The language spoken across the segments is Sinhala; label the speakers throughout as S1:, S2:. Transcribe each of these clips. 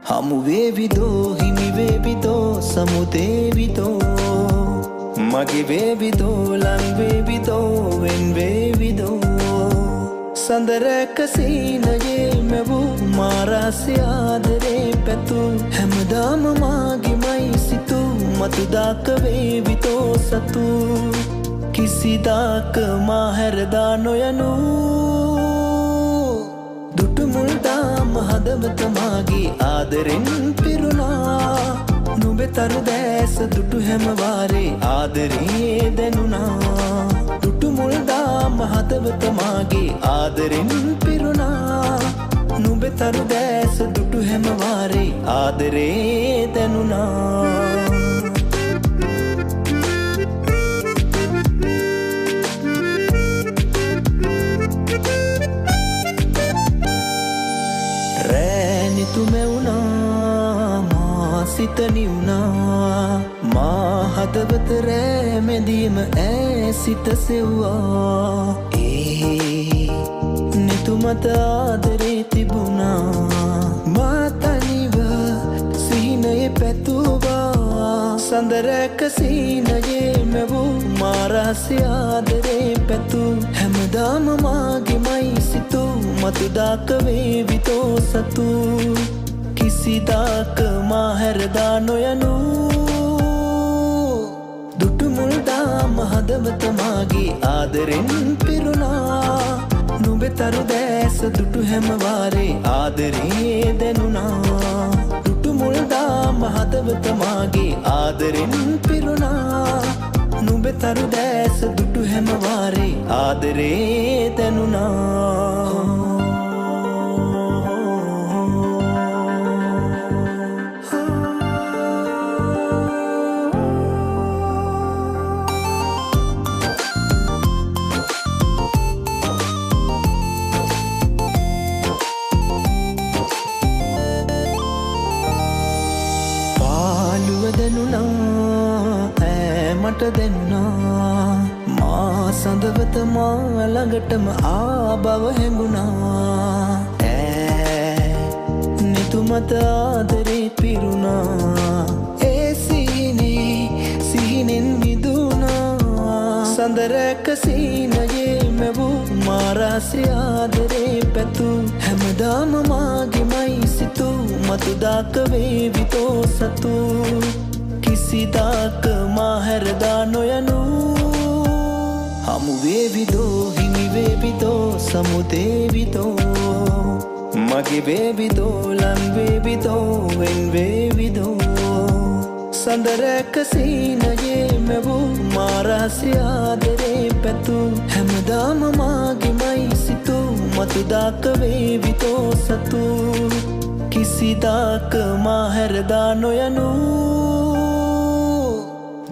S1: හමු වේවිදෝ හිමි වේවිදෝ සමුදේවිදෝ මගේ වේවිදෝ ලං වේවිදෝ වෙන් වේවිදෝ සඳරක සීනයේ මෙවූ මාරාසි ආදරේ පැතු හැමදාම මාගේමයි සිතු මතුදාක වේවිදෝ සතු කිසිදාක මා හැරදා නොයනු දුටු මුල්දාම හදවත මාගේ ආදරෙන් පිරුණා නුඹේ තරු දැස දුටු හැම වාරේ ආදරේ දැනුණා දුටු මුල්දාම හදවත මාගේ ආදරෙන් පිරුණා නුඹේ තරු දැස දුටු හැම වාරේ ආදරේ දැනුණා සිතනිවුණා මා හදවත රෑ මෙදීම ඈ සිත සෙව්වා නිතුමත ආදරේ තිබුණා මා තනිව සිහිනයේ පැතුවා සඳරැක සීනයේ මෙවූ මාරාසි ආදරේ පැතු හැමදාම මාගේමයි සිතු මතුදාක වේවිතෝ සතු කිසිදාක මා හැරදා නොයනු දුටු මුල්දාම හදවත මාගේ ආදරෙන් පිරුණා නුඹේ තරු දැස දුටු හැම වාරේ ආදරේ දැනුණා දුටු මුල්දාම හදවත මාගේ ආදරෙන් පිරුණා නුඹේ තරු දැස දුටු හැම වාරේ ආදරේ දැනුණා මට දෙන්නා මා සඳවත මා ළඟටම ආබව හැඟුණා නිතුමත ආදරේ පිරුණා ඒ සිහිනෙන් මිදුණා සඳරැක සීනයේ මැවූ මාරාශ්‍රී ආදරේ පැතු හැමදාම මාගෙමයි සිතු මතුදාක වේවිතෝ සතු කිසිදාක මාහැරදා නොයනු හමු වේවිදෝ හිමි වේවිදෝ සමුදේවිදෝ මගේ වේවිදෝ ලන් වේවිදෝ වෙන් වේවිදෝ සඳරැක සීනයේ මැවූ මාරාශ්‍රී ආදරේ පැතු හැමදාම මාගෙමයි සිතු මතුදාක වේවිතෝ සතු කිසිදාක මාහැරදා නොයනු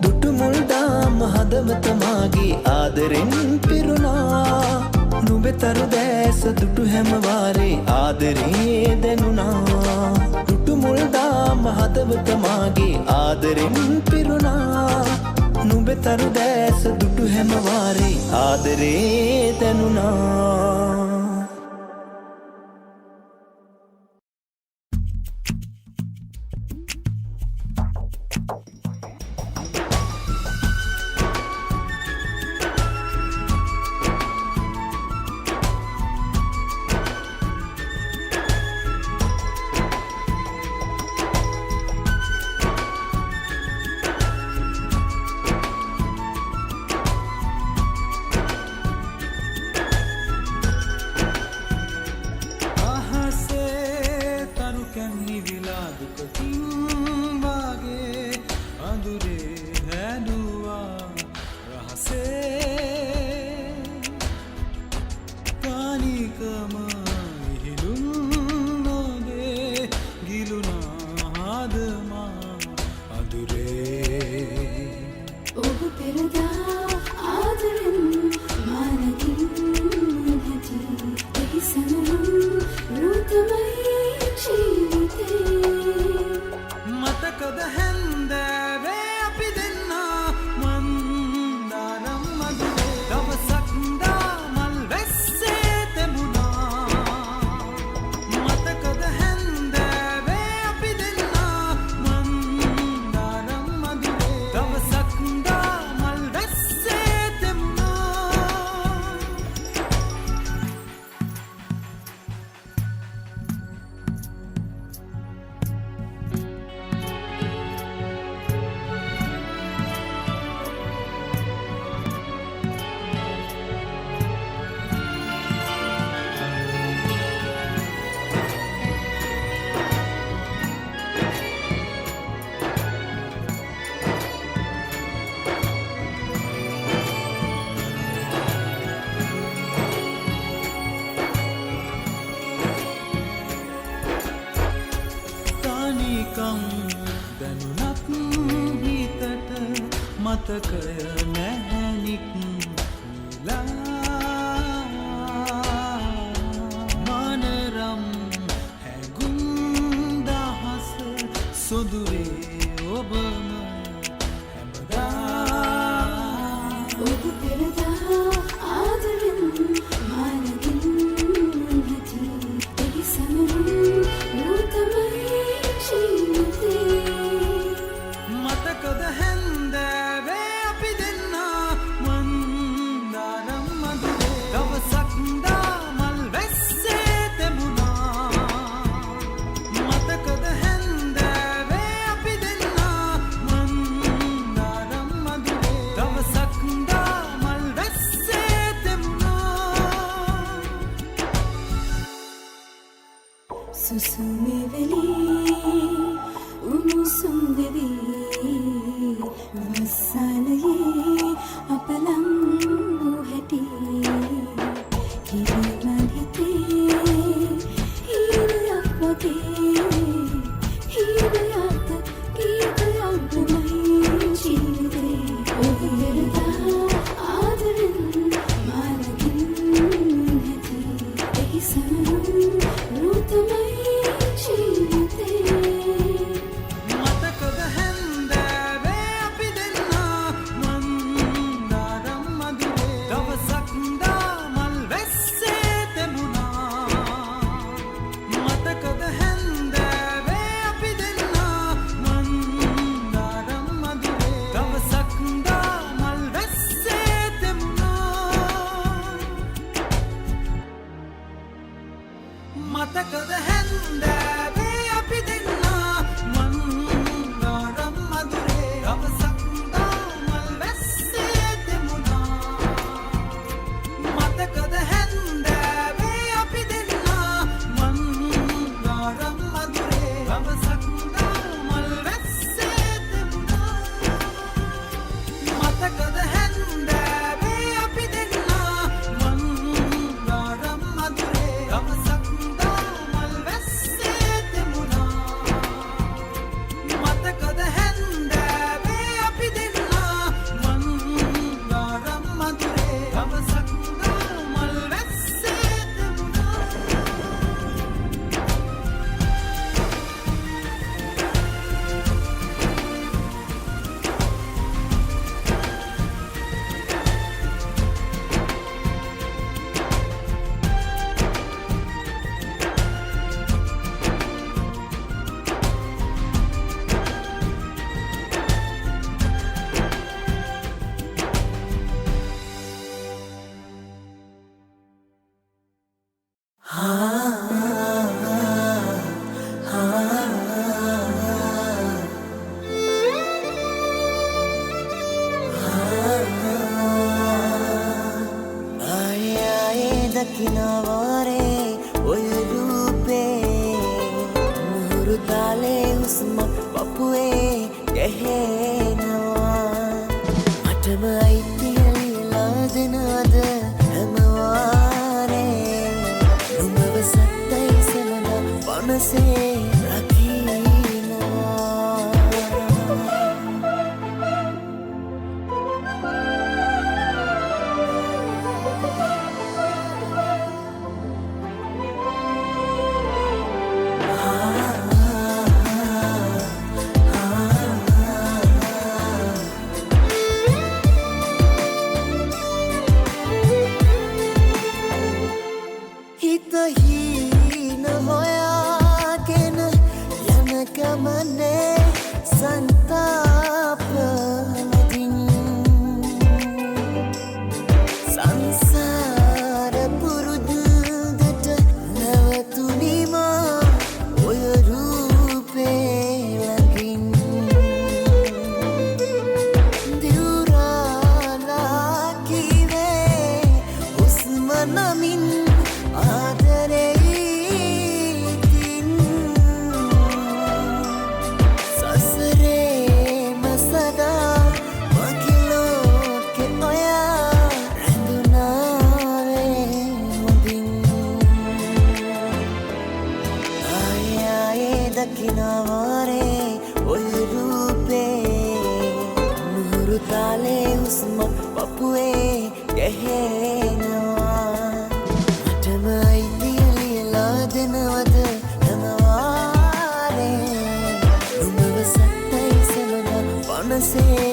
S1: දුටුමුල්දාම හදවත මාගේ ආදරෙන් පිරුණා නුඹතරු දැස දුටු හැමවාරේ ආදරේ දැනුණා දුටුමුල්දාම හදවත මාගේ ආදරෙන් පිරුණා නුඹතරු දැස දුටු හැමවාරේ ආදරේ දැනුණා
S2: මතකය නැහැනික් මනරම් හැගුම් දහස සොදුවේ ඔබම හැමදා
S3: ඔබ පෙරදා ආදරෙන් මානකින් නැති එහි සමරුන් නූතමයි ජීවිතේ
S2: මතකද හැන්දෑවේ අපි දෙන්නා මන්දාරම් මధుරේ දවසක් දාමල් වැස්සේ තෙමුණා මතකද හැන්දෑවේ අපි දෙන්නා මන්දාරම් මధుරේ දවසක් දාමල් වැස්සේ තෙමුණා
S3: සුසුමේ වෙලී උණුසුම් වෙවි වස්සාලයේ අපලං වූ හැටි හිරිමන් හිතේ හිරයක් වගේ හිරයක් ගීතයක් වුණයි ජීවිතේ ඔබ පෙරදා ආදරෙන් මානකින් නැති එහි සමරුන් නූතමයි ජීවිතේ
S2: මතකද හැන්දෑවේ අපි දෙන්නා මන්දාරම් මధుරේ මතකද හැන්දෑවේ අපි දෙන්නා මන්දාරම් මధుරේ දවසක් දාමල් වැස්සේ දෙමුණා මතකද හැන්දෑවේ අපි දෙන්නා මන්දාරම් මధుරේ දවසක් දාමල් වැස්සේ දෙමුණා මතකද හැන්දෑවේ අපි දෙන්නා මන්දාරම් මధుරේ දවසක් දාමල් වැස්සේ දෙමුණා මතකද හැන්දෑවේ අපි දෙන්නා මන්දාරම් මధుරේ දවසක් දාමල් වැස්සේ දෙමුණා
S4: ආයේ ආයේ දකින්නවාරේ ඔය රූපේ මුහුරු තාලේ හුස්ම පපුවේ ගැහෙනවා මටම අයිතිය ලියලා දෙනවද හැමවාරේ නුඹව සත්තයි සලන පනසේ රකින්නවා හිත හීන හොයාගෙන යන ගමනේ සන්තාප මැදින් සංසාර පුරුදුදට නැවතුනිමා ඔය රූපේ ළඟින් දිවුරාලා කිවේ හුස්ම නමින් ආදරෙයිතින් සසරේ මසදා මකිලෝකෙ ඔයා රැඳුනාවේ හොඳින් ආයේ ආයේ දකින්නවාරේ ඔය රූපේ මුහුරු තාලේ හුස්ම පපුවේ ගැහෙනවා මටම අයිතිය ලියලා දෙනවද හැමවාරේ නුඹව සත්තයි සලන පනසේ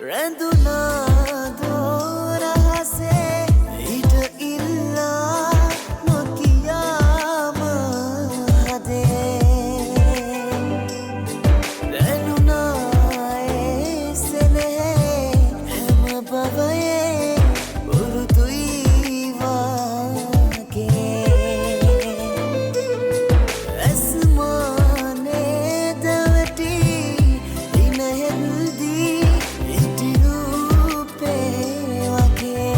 S4: රැඳුනා දෝරහසේ ඊට ඉල්ලා නොකියාම හදේ දැනුනා ඒ සෙනෙහේ හැම බවයේ පුරුදුයි වාගේ ඇස්මානේ දවටි දිනහෙල්දී ඉටි රූපේ වගේ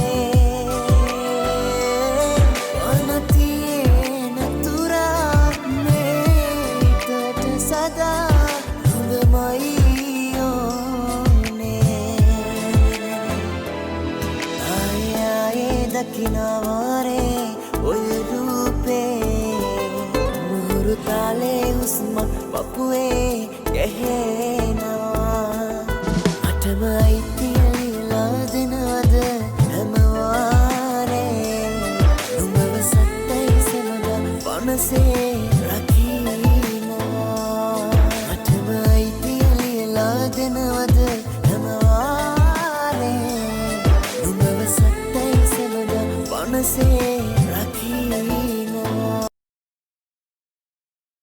S4: වනතියේ නතුරා මේටට සදා නුඹමයි ඕනේ ආයේ ආයේ දකින්නවාරේ ඔය රූපේ මුහුරු තාලේ හුස්ම පපුවේ ගැහෙනවා